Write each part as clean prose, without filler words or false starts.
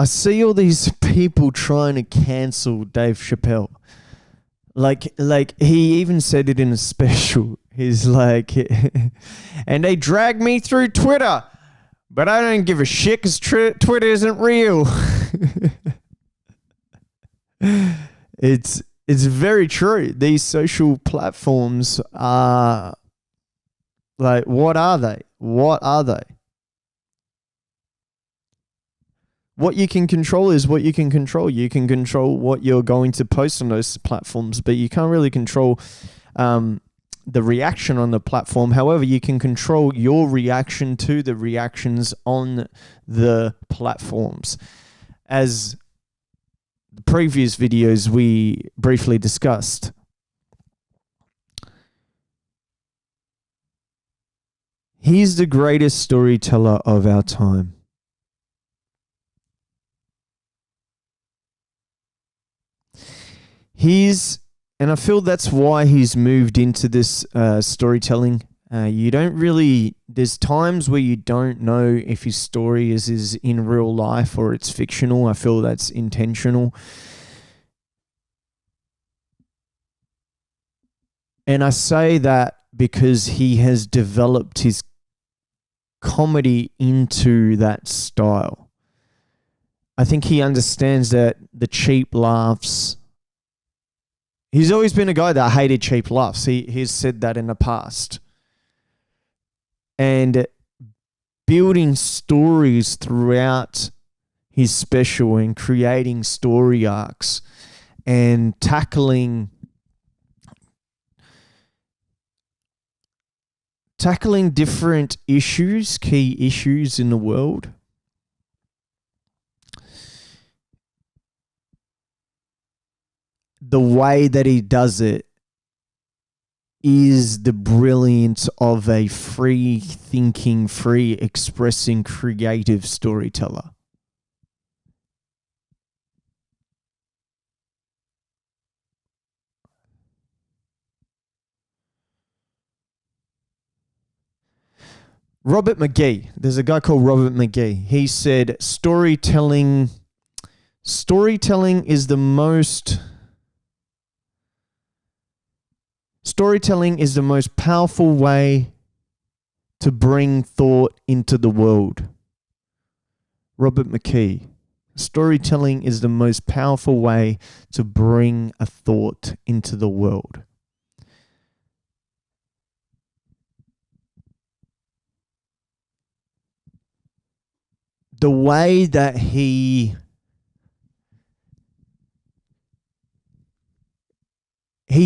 I see all these people trying to cancel Dave Chappelle. Like he even said it in a special. He's like, and they drag me through Twitter, but I don't give a shit because Twitter isn't real. It's very true. These social platforms are like, what are they? What are they? What you can control is what you can control. You can control what you're going to post on those platforms, but you can't really control the reaction on the platform. However, you can control your reaction to the reactions on the platforms. As the previous videos we briefly discussed, he's the greatest storyteller of our time. And I feel that's why he's moved into this storytelling. There's times where you don't know if his story is in real life or it's fictional. I feel that's intentional. And I say that because he has developed his comedy into that style. I think he understands that the cheap laughs. He's always been a guy that hated cheap laughs. He's said that in the past. And building stories throughout his special and creating story arcs and tackling different issues, key issues in the world. The way that he does it is the brilliance of a free thinking, free expressing, creative storyteller. Robert McGee, there's a guy called Robert McGee. He said, storytelling is the most powerful way to bring thought into the world. Robert McKee. Storytelling is the most powerful way to bring a thought into the world. The way that he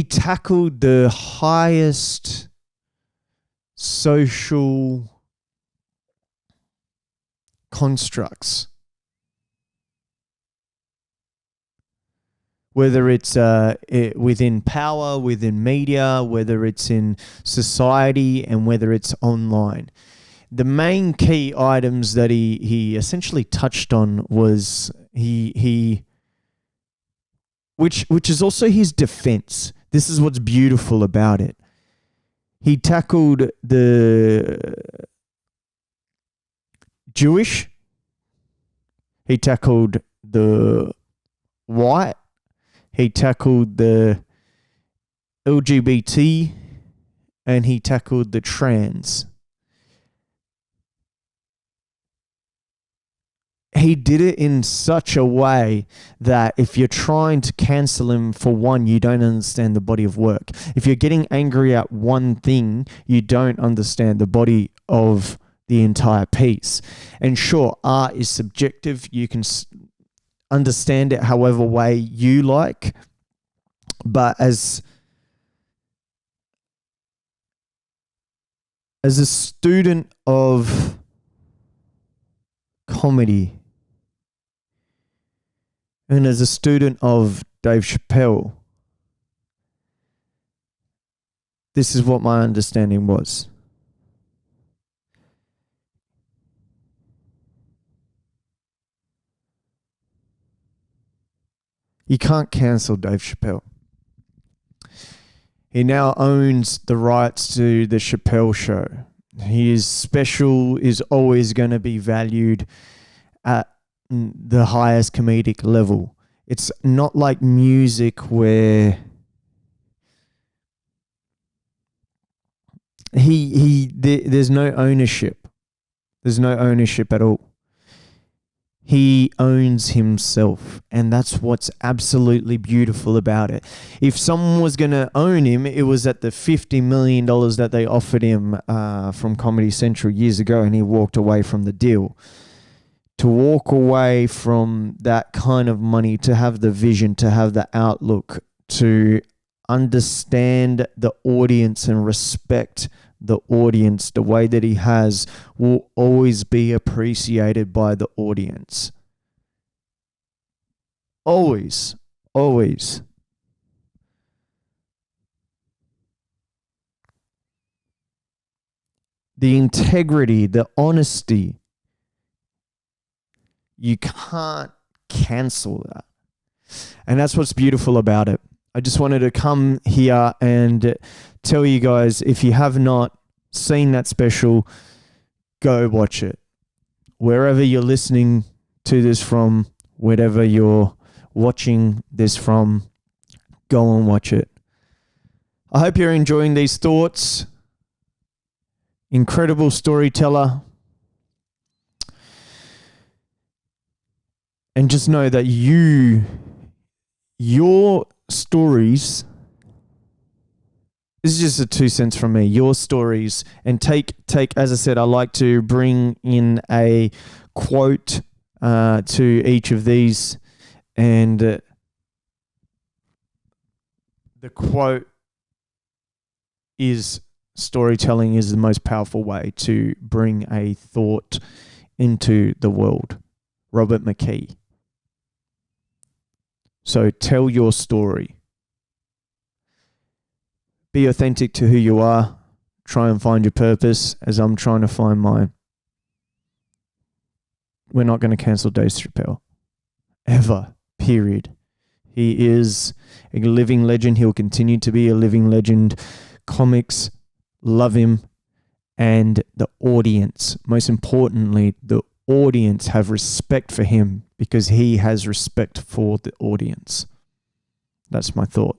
tackled the highest social constructs, whether it's within power, within media, whether it's in society, and whether it's online. The main key items that he essentially touched on was which is also his defense. This is what's beautiful about it. He tackled the Jewish, he tackled the white, he tackled the LGBT, and he tackled the trans. He did it in such a way that if you're trying to cancel him for one, you don't understand the body of work. If you're getting angry at one thing, you don't understand the body of the entire piece. And sure, art is subjective. You can understand it however way you like. But as a student of comedy, and as a student of Dave Chappelle, this is what my understanding was. You can't cancel Dave Chappelle. He now owns the rights to the Chappelle Show. His special is always going to be valued at the highest comedic level. It's not like music where there's no ownership. There's no ownership at all. He owns himself, and that's what's absolutely beautiful about it. If someone was going to own him, it was at the $50 million that they offered him from Comedy Central years ago, and he walked away from the deal. To walk away from that kind of money, to have the vision, to have the outlook, to understand the audience and respect the audience the way that he has, will always be appreciated by the audience. Always, always. The integrity, the honesty, you can't cancel that. And that's what's beautiful about it. I just wanted to come here and tell you guys, if you have not seen that special, go watch it. Wherever you're listening to this from, wherever you're watching this from, go and watch it. I hope you're enjoying these thoughts. Incredible storyteller. And just know that your stories, this is just a 2 cents from me, your stories, and take, as I said, I like to bring in a quote to each of these, and the quote is, storytelling is the most powerful way to bring a thought into the world. Robert McKee. So tell your story. Be authentic to who you are. Try and find your purpose, as I'm trying to find mine. We're not going to cancel Dave Chappelle. Ever. Period. He is a living legend. He'll continue to be a living legend. Comics love him. And the audience, most importantly, the audience have respect for him because he has respect for the audience. That's my thought.